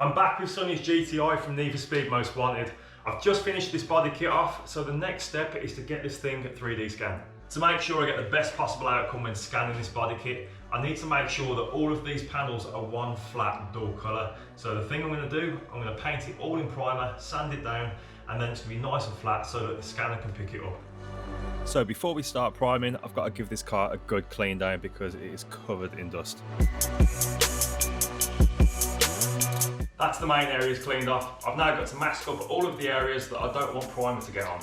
I'm back with Sonny's GTI from Need for Speed Most Wanted. I've just finished this body kit off, so the next step is to get this thing 3D scanned. To make sure I get the best possible outcome when scanning this body kit, I need to make sure that all of these panels are one flat dull colour. So the thing I'm going to do, I'm going to paint it all in primer, sand it down, and then it's going to be nice and flat so that the scanner can pick it up. So before we start priming, I've got to give this car a good clean down because it is covered in dust. That's the main areas cleaned off. I've now got to mask up all of the areas that I don't want primer to get on.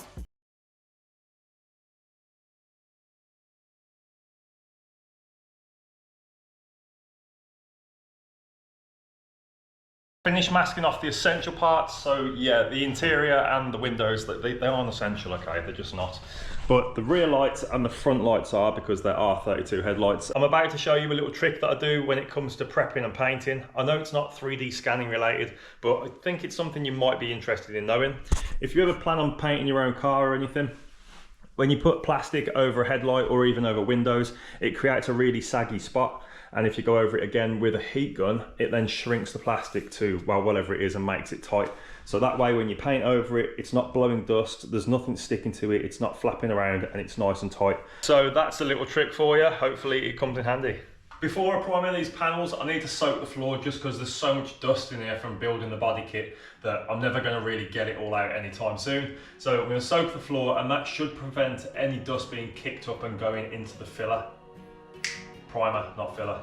Finished masking off the essential parts, so yeah, the interior and the windows, they aren't essential, okay, they're just not. But the rear lights and the front lights are, because there are 32 headlights. I'm about to show you a little trick that I do when it comes to prepping and painting. I know it's not 3D scanning related, but I think it's something you might be interested in knowing. If you ever plan on painting your own car or anything, when you put plastic over a headlight or even over windows, it creates a really saggy spot. And if you go over it again with a heat gun, it then shrinks the plastic to, well, whatever it is and makes it tight. So that way when you paint over it, it's not blowing dust, there's nothing sticking to it, it's not flapping around, and it's nice and tight. So that's a little trick for you. Hopefully it comes in handy. Before I prime these panels, I need to soak the floor just because there's so much dust in here from building the body kit that I'm never going to really get it all out anytime soon. So I'm going to soak the floor, and that should prevent any dust being kicked up and going into the filler. Primer, not filler.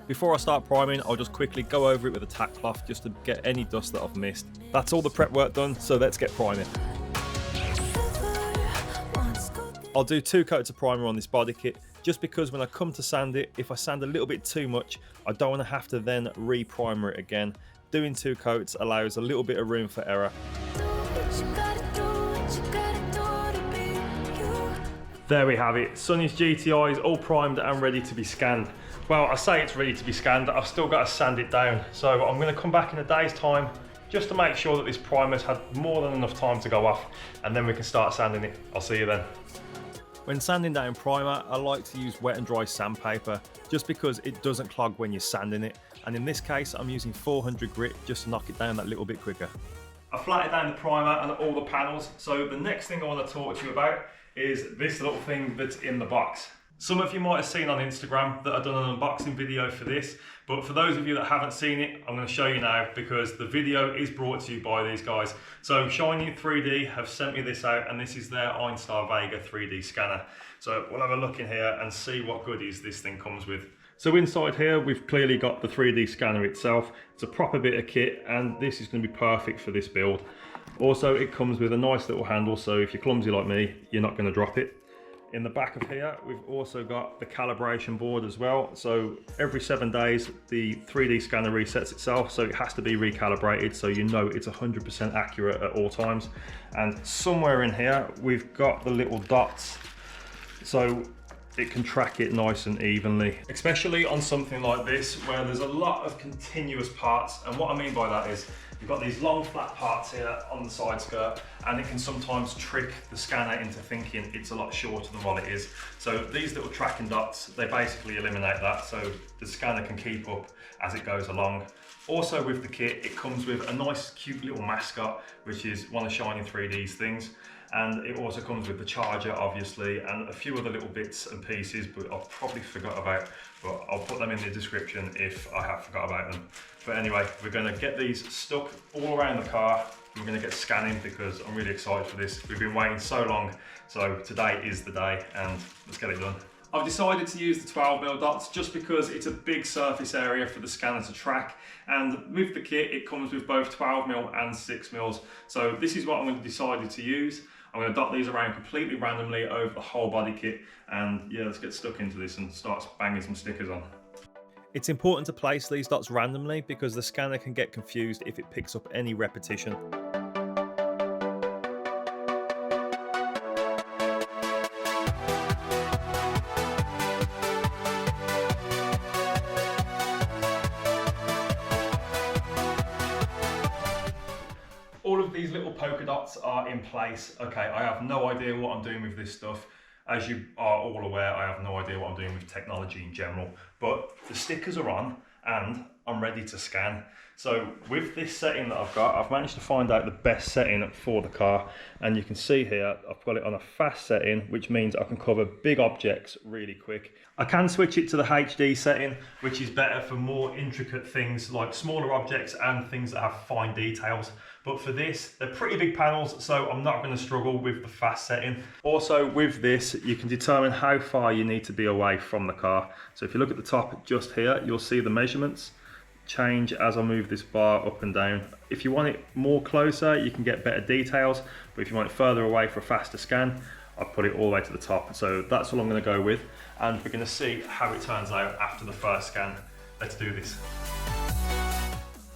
Before I start priming, I'll just quickly go over it with a tack cloth just to get any dust that I've missed. That's all the prep work done, so let's get priming. I'll do 2 coats of primer on this body kit, just because when I come to sand it, if I sand a little bit too much, I don't want to have to then re-primer it again. Doing 2 coats allows a little bit of room for error. There we have it. Sonny's GTI is all primed and ready to be scanned. Well, I say it's ready to be scanned, I've still got to sand it down. So I'm going to come back in a day's time just to make sure that this primer's had more than enough time to go off, and then we can start sanding it. I'll see you then. When sanding down primer, I like to use wet and dry sandpaper just because it doesn't clog when you're sanding it. And in this case, I'm using 400 grit just to knock it down that little bit quicker. I flatted down the primer and all the panels, so the next thing I want to talk to you about is this little thing that's in the box. Some of you might have seen on Instagram that I've done an unboxing video for this, but for those of you that haven't seen it, I'm going to show you now because the video is brought to you by these guys. So Shiny 3D have sent me this out, and this is their Einstar Vega 3D scanner. So we'll have a look in here and see what goodies this thing comes with. So inside here, we've clearly got the 3D scanner itself. It's a proper bit of kit, and this is going to be perfect for this build. Also, it comes with a nice little handle, so if you're clumsy like me, you're not going to drop it. In the back of here, we've also got the calibration board as well. So every 7 days, the 3D scanner resets itself, so it has to be recalibrated so you know it's 100% accurate at all times. And somewhere in here, we've got the little dots, so it can track it nice and evenly. Especially on something like this, where there's a lot of continuous parts. And what I mean by that is, you've got these long flat parts here on the side skirt, and it can sometimes trick the scanner into thinking it's a lot shorter than what it is. So these little tracking dots, they basically eliminate that, so the scanner can keep up as it goes along. Also with the kit, it comes with a nice cute little mascot, which is one of Shiny 3D's things. And it also comes with the charger, obviously, and a few other little bits and pieces, but I've probably forgot about, but I'll put them in the description if I have forgot about them. But anyway, we're going to get these stuck all around the car. We're going to get scanning because I'm really excited for this. We've been waiting so long, so today is the day, and let's get it done. I've decided to use the 12mm dots just because it's a big surface area for the scanner to track, and with the kit it comes with both 12mm and 6mm. So this is what I'm decided to use. I'm going to dot these around completely randomly over the whole body kit, and yeah, let's get stuck into this and start banging some stickers on. It's important to place these dots randomly because the scanner can get confused if it picks up any repetition. All of these little polka dots are in place. Okay, I have no idea what I'm doing with this stuff. As you are all aware, I have no idea what I'm doing with technology in general, but the stickers are on and I'm ready to scan. So with this setting that I've got, I've managed to find out the best setting for the car, and you can see here I've got it on a fast setting, which means I can cover big objects really quick. I can switch it to the HD setting, which is better for more intricate things like smaller objects and things that have fine details. But for this, they're pretty big panels, so I'm not going to struggle with the fast setting. Also with this, you can determine how far you need to be away from the car. So if you look at the top just here, you'll see the measurements change as I move this bar up and down. If you want it more closer, you can get better details, but if you want it further away for a faster scan, I've put it all the way to the top. So that's all I'm going to go with, and we're going to see how it turns out after the first scan. Let's do this.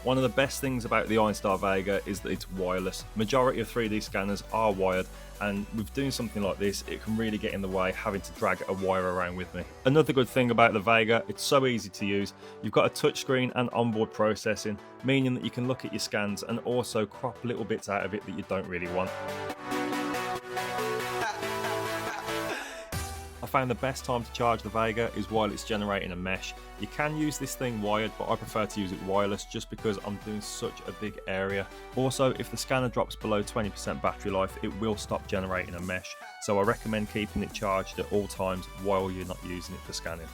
One of the best things about the OnStar Vega is that it's wireless. Majority of 3D scanners are wired, and with doing something like this, it can really get in the way having to drag a wire around with me. Another good thing about the Vega, it's so easy to use. You've got a touchscreen and onboard processing, meaning that you can look at your scans and also crop little bits out of it that you don't really want. I found the best time to charge the Vega is while it's generating a mesh. You can use this thing wired, but I prefer to use it wireless just because I'm doing such a big area. Also, if the scanner drops below 20% battery life, it will stop generating a mesh. So I recommend keeping it charged at all times while you're not using it for scanning.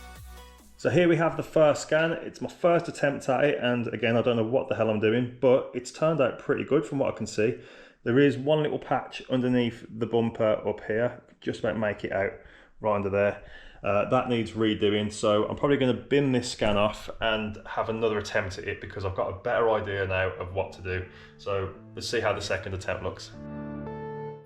So here we have the first scan. It's my first attempt at it, and again, I don't know what the hell I'm doing, but it's turned out pretty good from what I can see. There is one little patch underneath the bumper up here, just about make it out right under there. That needs redoing, so I'm probably going to bin this scan off and have another attempt at it because I've got a better idea now of what to do. So let's see how the second attempt looks.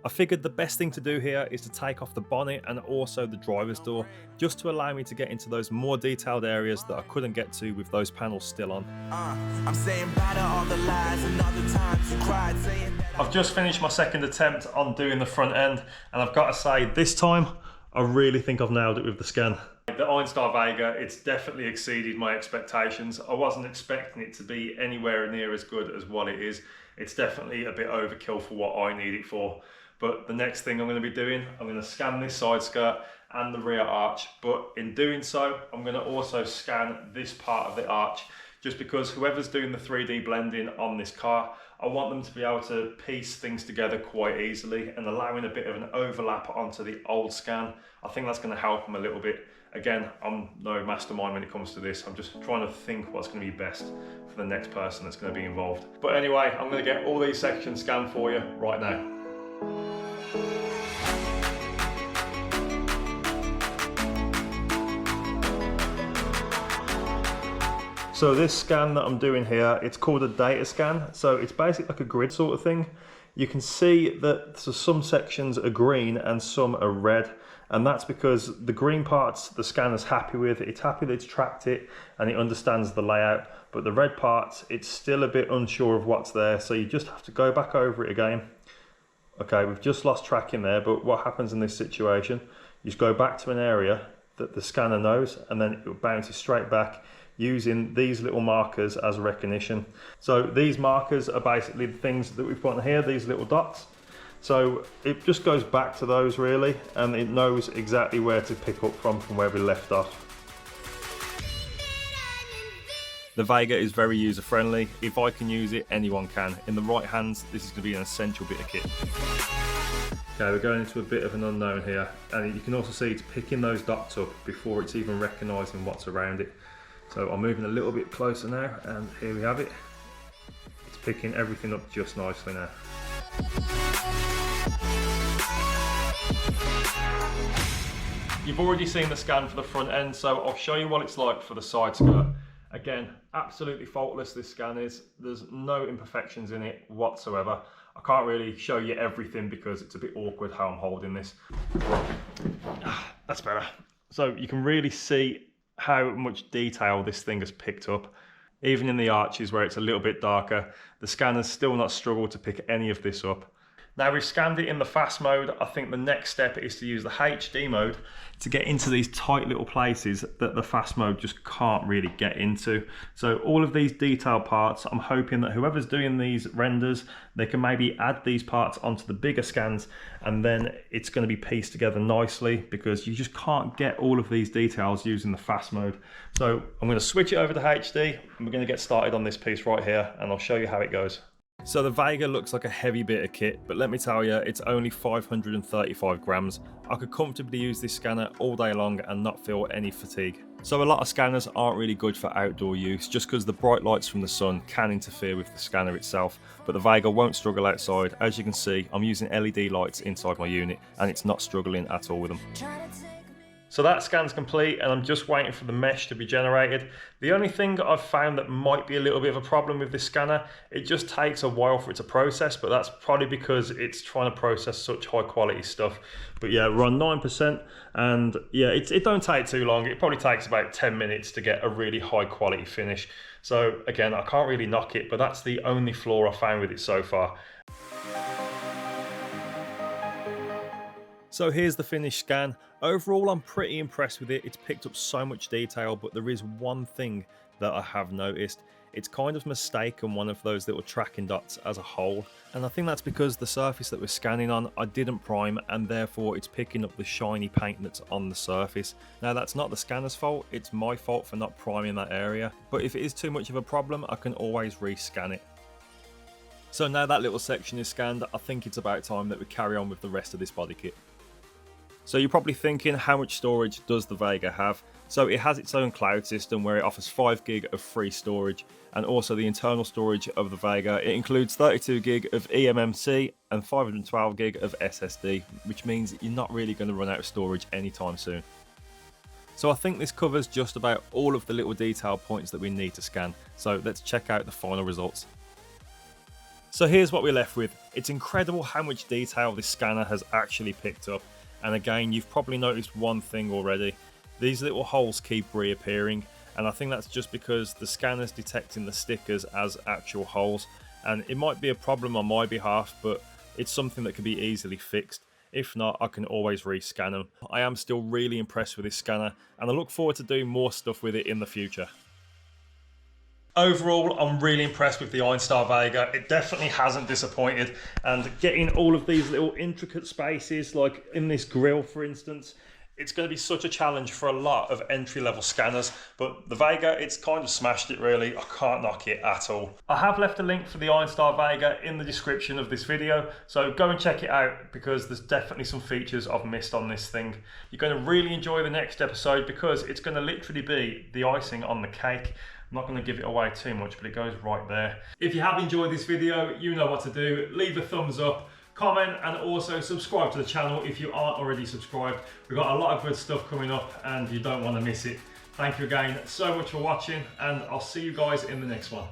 I figured the best thing to do here is to take off the bonnet and also the driver's door, just to allow me to get into those more detailed areas that I couldn't get to with those panels still on. I'm saying bye to all the lies and all the times you cried saying that I've just finished my second attempt on doing the front end, and I've got to say, this time I really think I've nailed it with the scan. The OnStar Vega, it's definitely exceeded my expectations. I wasn't expecting it to be anywhere near as good as what it is. It's definitely a bit overkill for what I need it for. But the next thing I'm going to be doing, I'm going to scan this side skirt and the rear arch. But in doing so, I'm going to also scan this part of the arch, just because whoever's doing the 3D blending on this car, I want them to be able to piece things together quite easily, and allowing a bit of an overlap onto the old scan, I think that's going to help them a little bit. Again, I'm no mastermind when it comes to this. I'm just trying to think what's going to be best for the next person that's going to be involved. But anyway, I'm going to get all these sections scanned for you right now. So this scan that I'm doing here, it's called a data scan. So it's basically like a grid sort of thing. You can see that some sections are green and some are red. And that's because the green parts, the scanner's happy with. It's happy that it's tracked it and it understands the layout. But the red parts, it's still a bit unsure of what's there. So you just have to go back over it again. Okay, we've just lost tracking there, but what happens in this situation, you just go back to an area that the scanner knows, and then it bounces straight back using these little markers as recognition. So these markers are basically the things that we've put on here, these little dots. So it just goes back to those really, and it knows exactly where to pick up from where we left off. The Vega is very user friendly. If I can use it, anyone can. In the right hands, this is going to be an essential bit of kit. Okay, we're going into a bit of an unknown here, and you can also see it's picking those dots up before it's even recognising what's around it. So I'm moving a little bit closer now, and here we have it. It's picking everything up just nicely now. You've already seen the scan for the front end, so I'll show you what it's like for the side skirt. Again, absolutely faultless this scan is. There's no imperfections in it whatsoever. I can't really show you everything because it's a bit awkward how I'm holding this. That's better. So you can really see how much detail this thing has picked up. Even in the arches where it's a little bit darker, the scanner's still not struggled to pick any of this up. Now we've scanned it in the fast mode. I think the next step is to use the HD mode to get into these tight little places that the fast mode just can't really get into. So all of these detailed parts, I'm hoping that whoever's doing these renders, they can maybe add these parts onto the bigger scans, and then it's going to be pieced together nicely, because you just can't get all of these details using the fast mode. So I'm going to switch it over to HD, and we're going to get started on this piece right here, and I'll show you how it goes. So the Vega looks like a heavy bit of kit, but let me tell you, it's only 535 grams. I could comfortably use this scanner all day long and not feel any fatigue. So a lot of scanners aren't really good for outdoor use, just because the bright lights from the sun can interfere with the scanner itself, but the Vega won't struggle outside. As you can see, I'm using LED lights inside my unit, and it's not struggling at all with them. So that scan's complete, and I'm just waiting for the mesh to be generated. The only thing I've found that might be a little bit of a problem with this scanner, it just takes a while for it to process, but that's probably because it's trying to process such high quality stuff. But yeah, we're on 9%, and yeah, it don't take too long. It probably takes about 10 minutes to get a really high quality finish. So again, I can't really knock it, but that's the only flaw I found with it so far. So here's the finished scan. Overall, I'm pretty impressed with it. It's picked up so much detail, but there is one thing that I have noticed. It's kind of mistaken one of those little tracking dots as a hole. And I think that's because the surface that we're scanning on, I didn't prime, and therefore it's picking up the shiny paint that's on the surface. Now that's not the scanner's fault, it's my fault for not priming that area. But if it is too much of a problem, I can always rescan it. So now that little section is scanned, I think it's about time that we carry on with the rest of this body kit. So you're probably thinking, how much storage does the Vega have? So it has its own cloud system where it offers 5 gig of free storage, and also the internal storage of the Vega. It includes 32 gig of eMMC and 512 gig of SSD, which means you're not really going to run out of storage anytime soon. So I think this covers just about all of the little detail points that we need to scan. So let's check out the final results. So here's what we're left with. It's incredible how much detail this scanner has actually picked up. And again, you've probably noticed one thing already. These little holes keep reappearing, and I think that's just because the scanner's detecting the stickers as actual holes. And it might be a problem on my behalf, but it's something that can be easily fixed. If not, I can always rescan them. I am still really impressed with this scanner, and I look forward to doing more stuff with it in the future. Overall, I'm really impressed with the Einstar Vega. It definitely hasn't disappointed, and getting all of these little intricate spaces, like in this grill for instance, it's going to be such a challenge for a lot of entry-level scanners, but the Vega, it's kind of smashed it really. I can't knock it at all. I have left a link for the Einstar Vega in the description of this video, so go and check it out, because there's definitely some features I've missed on this thing. You're going to really enjoy the next episode, because it's going to literally be the icing on the cake. I'm not going to give it away too much, but it goes right there. If you have enjoyed this video, you know what to do. Leave a thumbs up, comment, and also subscribe to the channel if you aren't already subscribed. We've got a lot of good stuff coming up, and you don't want to miss it. Thank you again so much for watching, and I'll see you guys in the next one.